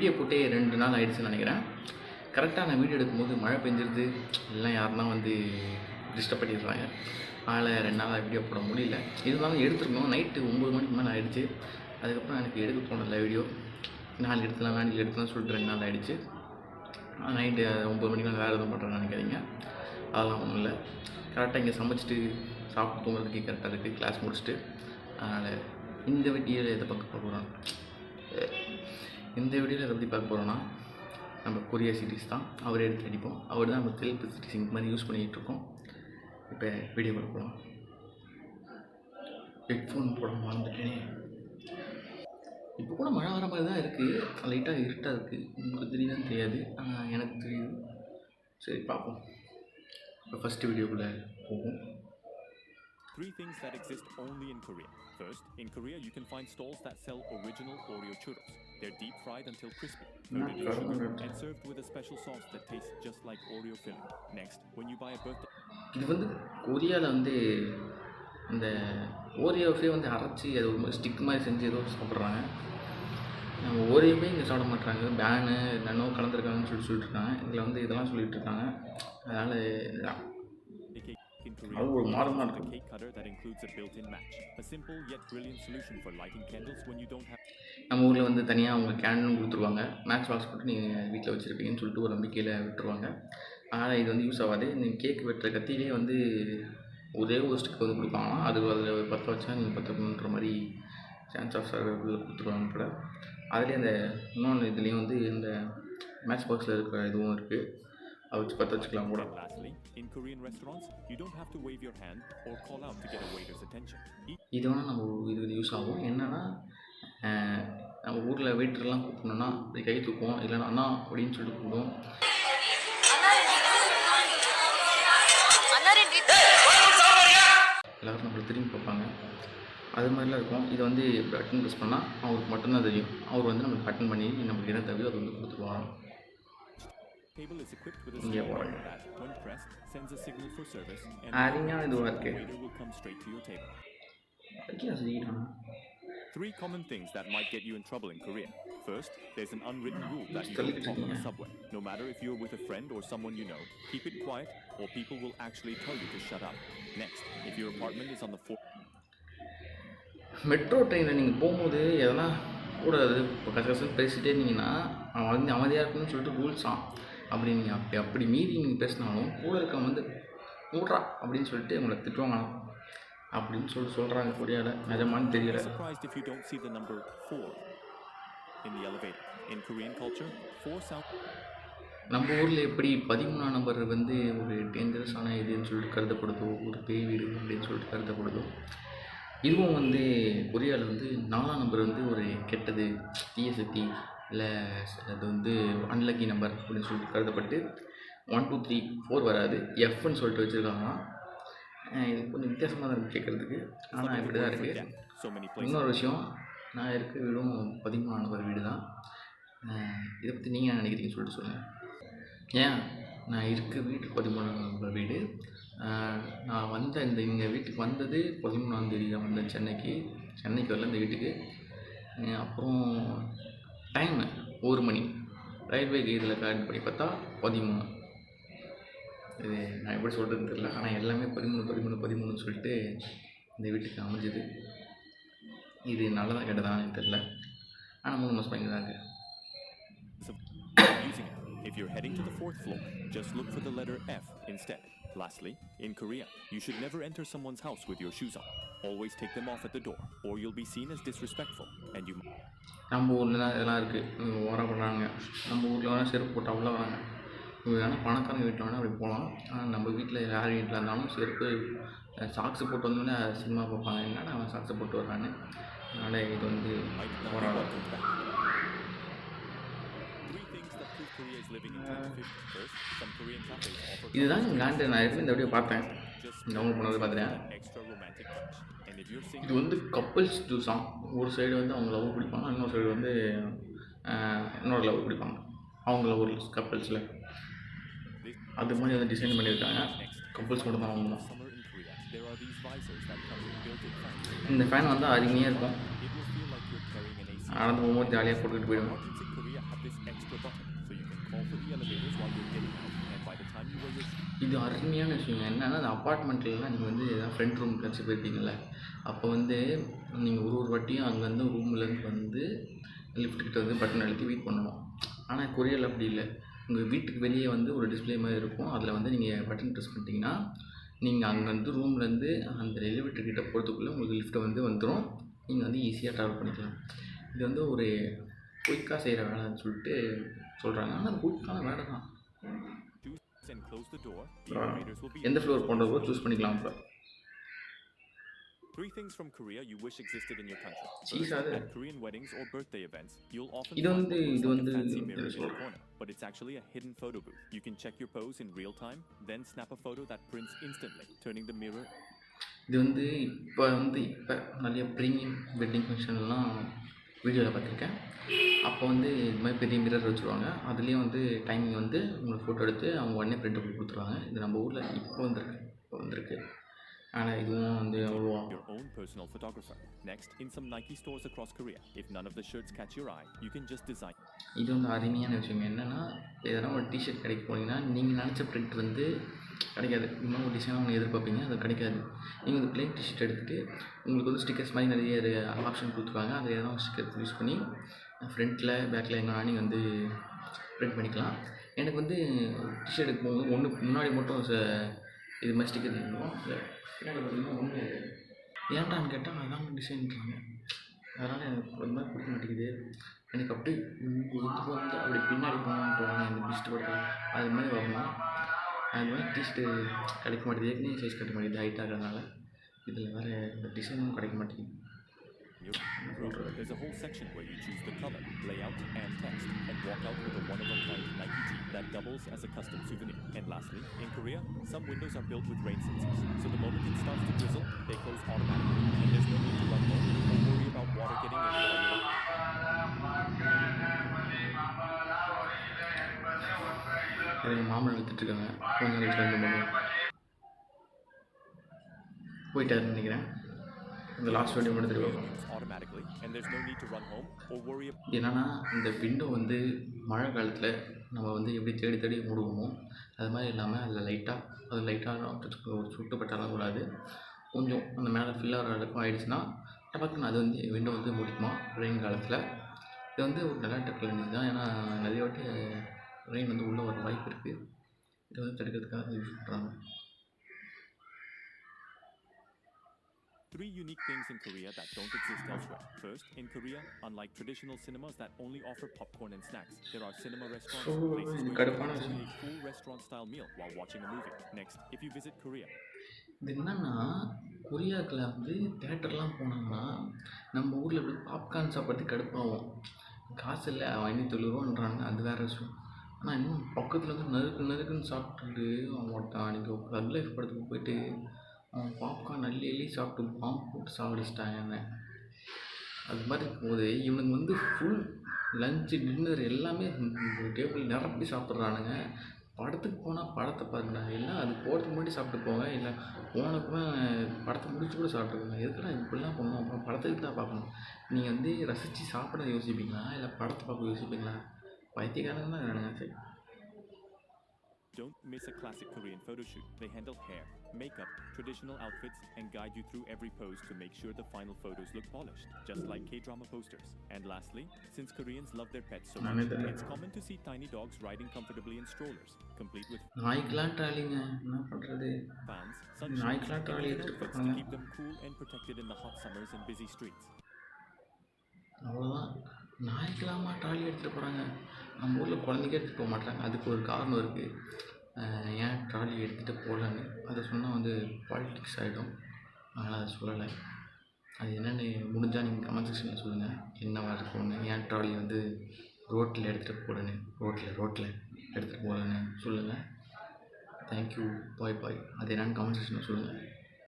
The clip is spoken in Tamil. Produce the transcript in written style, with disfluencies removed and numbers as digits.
வீடியோ போட்டே 2 நாள் ஆயிடுச்சுன்னு நினைக்கிறேன். கரெக்டாக நான் வீடியோ எடுக்கும்போது மழை பெஞ்சிருது, எல்லாம் யாருன்னா வந்து டிஸ்டர்ப் பண்ணிடுறாங்க. அதனால் 2 நாளாக வீடியோ போட முடியல. இருந்தாலும் எடுத்துருக்கணும். நைட்டு 9 மணிக்கு மேலே ஆகிடுச்சு. அதுக்கப்புறம் எனக்கு எடுக்க தோணலை வீடியோ. நாளைக்கு எடுத்துலாம் சொல்லிட்டு 2 நாள் ஆகிடுச்சு. நைட்டு 9 மணிக்கு மேலே வேறு எதுவும் பண்ணுறேன்னு நினைக்காதீங்க. அதெல்லாம் ஒன்றும் இல்லை. கரெக்டாக இங்கே சமைச்சிட்டு சாப்பிட்டு தூங்குறதுக்கு கரெக்டாக இருக்குது, கிளாஸ் முடிச்சுட்டு. அதனால் இந்த வீடியோவில் எதை பார்க்க போகிறோம், இந்த வீடியோவில் எதை பற்றி பார்க்க போகிறோன்னா, நம்ம கொரியா சீரிஸ் தான். அவரே எடுத்து அடிப்போம். அவர் தான் நம்ம தெலுங்கு சீரிஸ் இந்த மாதிரி யூஸ் பண்ணிகிட்ருக்கோம். இப்போ வீடியோ பார்க்க போகலாம். ஹெட்ஃபோன் போட மறந்துட்டேனே. இப்போ கூட மழை வர மாதிரி தான் இருக்குது. லைட்டாக இருட்டாக இருக்குது. உங்களுக்கு தெரியுதான்னு தெரியாது, ஆனால் எனக்கு தெரியுது. சரி பார்ப்போம். இப்போ ஃபஸ்ட்டு வீடியோக்குள்ளே போகும். 3 things that exist only in Korea. First, in Korea you can find stalls that sell original Oreo churros. They're deep fried until crispy, coated in sugar, and served with a special sauce that tastes just like Oreo filling. Next, when you buy a birthday, இது வந்து கொரியாவில் வந்து இந்த ஓரியோவே வந்து அரைச்சி அது ஒரு ஸ்டிக் மாதிரி செஞ்சு ஏதோ சாப்பிட்றாங்க. நம்ம ஓரியோவே இங்கே சாப்பிட மாட்டுறாங்க. பேனு என்னென்னோ கலந்துருக்காங்கன்னு சொல்லிட்டு இருக்காங்க. இதில் வந்து இதெல்லாம் சொல்லிட்டு இருக்காங்க. அதனால் அது ஒரு மாதமாக இருக்கும். நம்ம ஊரில் வந்து தனியாக அவங்க கேண்டும் கொடுத்துருவாங்க. மேட்ச் பாக்ஸ் போட்டு நீங்கள் வீட்டில் வச்சுருப்பீங்கன்னு சொல்லிட்டு ஒரு நம்பிக்கையில் விட்டுருவாங்க. ஆனால் இது வந்து யூஸ் ஆகாது. நீங்கள் கேக் வெட்டுற கத்தியிலே வந்து ஒரே ஒரு ஸ்டிக் வந்து கொடுப்பாங்கன்னா அது அதில் 10 வச்சா நீங்கள் 10 பண்ணுற மாதிரி சான்ஸ் ஆஃப் சர்வைவல் கொடுத்துருவாங்க கூட. அதுலேயே அந்த இன்னொன்று இதுலேயும் வந்து இந்த மேட்ச் பாக்ஸில் இருக்கிற இதுவும் இருக்குது. அதை வச்சு 10 வச்சுக்கலாம் கூட. இது வேணால் நம்ம இது யூஸ் ஆகும். என்னென்னா நம்ம ஊரில் வெயிட்டர்லாம் கூப்பிடணுன்னா அப்படி கை தூக்குவோம், இல்லைன்னா அண்ணா அப்படின்னு சொல்லிட்டு கூப்பிடுவோம். எல்லோரும் நம்மளை திரும்பி பார்ப்பாங்க. அது மாதிரிலாம் இருக்கும். இது வந்து பட்டன் ப்ரெஸ் பண்ணால் அவருக்கு மட்டும்தான் தெரியும். அவர் வந்து நம்மளுக்கு பட்டன் பண்ணி நம்மளுக்கு என்ன தேவையோ அதை வந்து கொடுத்துருவாங்க. இங்கே போகிறாங்க. அதிகமாக இதுவாக இருக்குது. 3 common things that might get you in trouble in Korea. First, there's an unwritten rule that you don't talk on the subway. No matter if you're with a friend or someone you know, keep it quiet or people will actually tell you to shut up. Next, if your apartment is on the 4th metro ட்ரெயினில் நீங்கள் போகும்போது எதனா கூட இப்போ கசகசன்னு பேசிகிட்டே இருந்தீங்கன்னா அவன் வந்து அமைதியாக இருக்கணும்னு சொல்லிட்டு ரூல்ஸ் தான். அப்படி நீங்கள் அப்படி மீறி நீங்கள் பேசினாலும் கூட இருக்கவங்க வந்து மூட்றா அப்படின்னு சொல்லிட்டு உங்களை திட்டுவாங்க அப்படின்னு சொல்கிறாங்க கொரியாவில். நிஜமானு தெரியல. நம்ம ஊரில் எப்படி 13ஆம் நம்பர் வந்து ஒரு டேஞ்சரஸான இதுன்னு சொல்லிட்டு கருதப்படுதோ, ஒரு பேய் வீடு அப்படின்னு சொல்லிட்டு கருதப்படுதோ, இதுவும் வந்து கொரியாவில் வந்து 4ஆம் நம்பர் வந்து ஒரு கெட்டது, தீய சக்தி, இல்லை அது வந்து அன்லக்கி நம்பர் அப்படின்னு சொல்லிட்டு கருதப்பட்டு 1 2 3 4 வராது, எஃப்னு சொல்லிட்டு வச்சுருக்காங்க. இது கொஞ்சம் வித்தியாசமாக தான் இருக்குது கேட்குறதுக்கு, ஆனால் இப்படி தான் இருக்குது. இன்னொரு விஷயம், நான் இருக்க வீடும் 13ஆம் நம்பர் வீடு தான். இதை பற்றி நீங்கள் என்ன நினைக்கிறீங்கன்னு சொல்லிட்டு சொல்லுங்கள். ஏன் நான் இருக்க வீடு 13ஆம் நம்பர் வீடு. நான் வந்த எங்கள் வீட்டுக்கு வந்தது 13ஆம் தேதி தான் வந்தேன். சென்னைக்கு வரல இந்த வீட்டுக்கு. அப்புறம் டைமு 1 மணி, ரயில்வே இதில் கார்டு பண்ணி பார்த்தா 13. இது நான் எப்படி சொல்கிறதுன்னு தெரியல, ஆனால் எல்லாமே 13 சொல்லிட்டு இந்த வீட்டுக்கு அமைஞ்சிது. இது நல்லதாக கெட்டதான்னு எனக்கு தெரியல, ஆனால் 3 மாதம் இங்கே தான் இருக்குது. If you're heading to the 4th floor, just look for the letter F instead. Lastly, in Korea, you should never enter someone's house with your shoes on. Always take them off at the door, or you'll be seen as disrespectful, and you. நம்ம ஊரில் தான் இதெல்லாம் இருக்குது. ஓரம் பண்ணுறாங்க. நம்ம ஊரில் வேணால் செருப்பு போட்டு அவ்வளோ வராங்க. வேணால் பணக்காரங்க வீட்டில் வேணால் அப்படி போகலாம். ஆனால் நம்ம வீட்டில் யார் வீட்டில் இருந்தாலும் செருப்பு சாக்ஸு போட்டு வந்தோடனே சினிமா பார்ப்பாங்க, என்னடா அவன் சாக்ஸை போட்டு வர்றான்னு. அதனால் இது வந்து போராடும். இதுதான் கிராண்டு. நான் எப்படி இந்த வீடியோ பார்த்தேன், டவுன்லோட் பண்ணது பார்த்துட்டேன். இது வந்து கப்புள்ஸ் ஜூஸாம். ஒரு சைடு வந்து அவங்க லவ் பிடிப்பாங்க, இன்னொரு சைடு வந்து இன்னொரு லவ் பிடிப்பாங்க. அவங்க லவ் கப்புள்ஸில் அது மாதிரி வந்து டிசைன் பண்ணியிருக்காங்க. கப்புள்ஸ் மட்டும் தான் வாங்கணும். இந்த ஃபேன் வந்து அருமையாக இருக்கும். நடந்து போகும்போது ஜாலியாக போட்டுக்கிட்டு போயிடுவோம். this extra button so you can call for the elevators while you're getting out, and by the time you wear your இது அருமையான விஷயங்க. என்னன்னா, அந்த அப்பார்ட்மெண்ட்லலாம் நீங்க வந்து ஏதாவது ஃப்ரெண்ட் ரூம்க்காச்சும் போயிருப்பீங்கள்ல, அப்போ வந்து நீங்கள் ஒரு ஒரு வாட்டியும் அங்கேருந்து ரூம்லேருந்து வந்து லிஃப்ட் கிட்ட வந்து பட்டன் அழுத்தி வெயிட் பண்ணணும். ஆனால் கொரியரில் அப்படி இல்லை. உங்கள் வீட்டுக்கு வெளியே வந்து ஒரு டிஸ்பிளே மாதிரி இருக்கும். அதில் வந்து நீங்கள் பட்டன் ப்ரெஸ் பண்ணிட்டீங்கன்னா, நீங்கள் அங்கேருந்து ரூம்லேருந்து அந்த எலிவேட்டர் கிட்ட போகிறதுக்குள்ளே உங்களுக்கு லிஃப்ட்டை வந்து வந்துடும். நீங்கள் வந்து ஈஸியாக ட்ராவல் பண்ணிக்கலாம். இது வந்து ஒரு குயிக்காக செய்கிற வேலைன்னு சொல்லிட்டு சொல்கிறாங்க. ஆனால் அது குயிக்கான வேலை தான். and close the door, the elevators will be எந்த ஃப்ளோர் போன்றதோ சூஸ் பண்ணிக்கலாம். இப்போ 3 things from Korea you wish existed in your country. Cheese First, அது at Korean weddings or birthday events, you'll often இது find வந்து what இது looks like வந்து a fancy mirror என்ன in the சொல்கிறது, corner, but it's actually a hidden photo booth. You can check your pose in real time, then snap a photo that prints instantly, turning the mirror இது வந்து இப்போ நிறைய ப்ரீமியம் வெட்டிங் ஃபங்க்ஷன்லாம் வீடியோவில் பார்த்துருக்கேன். அப்போ வந்து இது மாதிரி பெரிய மிரர் வச்சுருவாங்க. அதுலேயும் வந்து டைமிங் வந்து உங்களுக்கு ஃபோட்டோ எடுத்து அவங்க உடனே பிரிண்ட் அவுட் கொடுத்துருவாங்க. இது நம்ம ஊரில் இப்போ வந்திருக்கு. ஆனால் இதுவும் வந்து அவ்வளோவா your own personal photographer. Next, in some Nike stores across Korea, if none of the shirts catch your eye, you can just design. இது வந்து அருமையான விஷயம். என்னென்னா, எதனா ஒரு டிஷர்ட் கடைக்கு போனீங்கன்னா நீங்கள் நினச்ச பிரிண்ட் வந்து கிடைக்காது. இன்னும் ஒரு டிசைனாக ஒன்று எதிர்பார்ப்பீங்க, அது கிடைக்காது. நீங்கள் வந்து பிளேன் டிஷர்ட் எடுத்துகிட்டு உங்களுக்கு வந்து ஸ்டிக்கர்ஸ் மாதிரி நிறைய ஆப்ஷன் கொடுத்துருவாங்க. அதில் எதனா ஒரு ஸ்டிக்கர் யூஸ் பண்ணி ஃப்ரண்ட்டில் பேக்கில் எங்கன்னா நீங்கள் வந்து பிரிண்ட் பண்ணிக்கலாம். எனக்கு வந்து டிஷர்ட் எடுக்கும் போது ஒன்று முன்னாடி மட்டும் இது மாதிரி ஸ்டிக்கர் இருக்கும். பின்னாடி பார்த்தீங்கன்னா ஒன்று ஏன்டான்னு கேட்டால் அதான் டிசைன்றாங்க. அதனால் எனக்கு ஒரு மாதிரி பிடிக்க மாட்டேங்குது. எனக்கு அப்படி கொடுத்து வந்து அப்படி பின்னாடி போகணுன்றாங்க. எனக்கு பிஸ்ட் படுத்தலாம் அது மாதிரி வரணும். அது மாதிரி டிஷர்ட்டு கிடைக்க மாட்டேங்குது. ஏற்கனவே சைஸ் கிடைக்க மாட்டேங்குது ஹைட் ஆகிறதுனால. இதில் வேறு இந்த டிசைனும் கிடைக்க மாட்டேங்குது. There's a whole section where you choose the color, layout, and text, and walk out with a one-of-a-kind Nike tee that doubles as a custom souvenir. And lastly, in Korea, some windows are built with rain sensors, so the moment it starts to drizzle, they close automatically, and there's no need to run home or worry about water getting in while you're எங்கள் மாமன் எடுத்துகிட்ருக்காங்க. கொஞ்சம் நேரம் ரெண்டு மணி போயிட்டாருன்னு நினைக்கிறேன். இந்த லாஸ்ட் வீடியோ எடுத்துகிட்டு automatically, and there's no need to run home or worry about. என்னென்னா, இந்த விண்டோ வந்து மழை காலத்தில் நம்ம வந்து எப்படி தேடி தேடி மூடுவோமோ அது மாதிரி இல்லாமல் அதில் லைட்டாக ஒரு சுட்டுப்பட்டாலும் கூடாது. கொஞ்சம் அந்த மேலே ஃபில் ஆகிற அளவுக்கு ஆகிடுச்சுன்னா டபக்குன்னு அது வந்து விண்டோ வந்து முடிக்குமா ரெயின் காலத்தில். இது வந்து ஒரு நல்ல டெக்னாலஜி தான். ஏன்னா நிறைய வாட்டி ரெயின் வந்து உள்ளே வர வாய்ப்பு இருக்குது. இதை வந்து தடுக்கிறதுக்காக யூஸ் பண்ணுறாங்க. 3 unique things in Korea that don't exist elsewhere. First, in Korea, unlike traditional cinemas that only offer popcorn and snacks, there are cinema restaurants, places where you can enjoy a full restaurant-style meal while watching a movie. Next, if you visit Korea, இது என்னென்னா, கொரியாக்கில் வந்து தேட்டர்லாம் போனோம்னா நம்ம ஊரில் எப்படி பாப்கார்ன் சாப்பிட்றதுக்கு கடுப்பாகும். காசு இல்லை, 590 ரூபான்றாங்க. அது வேறு விஷயம். ஆனால் இன்னும் பக்கத்தில் வந்து நறுக்குன்னு சாப்பிட்டுட்டு அவன் அன்றைக்கி க்ளப் லைஃப் படத்துக்கு போயிட்டு அவன் பாப்கார்ன் அள்ளி சாப்பிட்டு பாம்பு போட்டு சாப்பிடுச்சிட்டாங்க என்ன. அது மாதிரி இருக்கும்போது இவனுக்கு வந்து ஃபுல் லஞ்சு டின்னர் எல்லாமே டேபிள் நிரப்பி சாப்பிட்றானுங்க. படத்துக்கு போனால் படத்தை பாருங்கடா, எல்லாம் அது போகிறதுக்கு முன்னாடி சாப்பிட்டு போங்க, இல்லை போனப்போ படத்தை முடிச்சு கூட சாப்பிட்டுருங்க. எதுக்குடா இப்படிலாம் பண்ணணும்? அப்புறம் படத்துக்கு தான் பார்க்கணும். நீங்கள் வந்து ரசித்து சாப்பிட யோசிப்பீங்களா, இல்லை படத்தை பார்க்க யோசிப்பீங்களா? பைத்தியக்காரங்க தான் வேணுங்க. சரி, don't miss a classic Korean photo shoot. They handle hair, makeup, traditional outfits, and guide you through every pose to make sure the final photos look polished, just like K-drama posters. And lastly, since Koreans love their pets so much, it's common to see tiny dogs riding comfortably in strollers, complete with நாய்க்கெலாம் ட்ராலிங்க, என்ன பண்ணுறது? fans, sunshade, நாய்க்கெலாம் ட்ராலி and எடுத்துகிட்டு outfits to போகிறாங்க. keep them cool and protected in the hot summers and busy streets. அவ்வளோதான். நாய்க்கெல்லாமா ட்ராலி எடுத்துகிட்டு போகிறாங்க. நம்ம ஊரில் குழந்தைக்கே எடுத்துகிட்டு போக மாட்டாங்க. அதுக்கு ஒரு காரணம் இருக்குது. ஏன் ட்ராலி எடுத்துகிட்டு போகலன்னு அதை சொன்னால் வந்து பாலிட்டிக்ஸ் ஆகிடும். அதனால் அதை சொல்லலை. அது என்னென்னு முடிஞ்சால் நீங்கள் கமெண்ட் செக்ஷனில் சொல்லுங்கள். என்னவா இருக்கும்னு, ஏன் ட்ராலி வந்து ரோட்டில் எடுத்துகிட்டு போகலன்னு, ரோட்டில் எடுத்துகிட்டு போகலன்னு சொல்லுங்கள். தேங்க்யூ, பாய். அது என்னென்னு கமெண்ட் செக்ஷனில் சொல்லுங்கள்.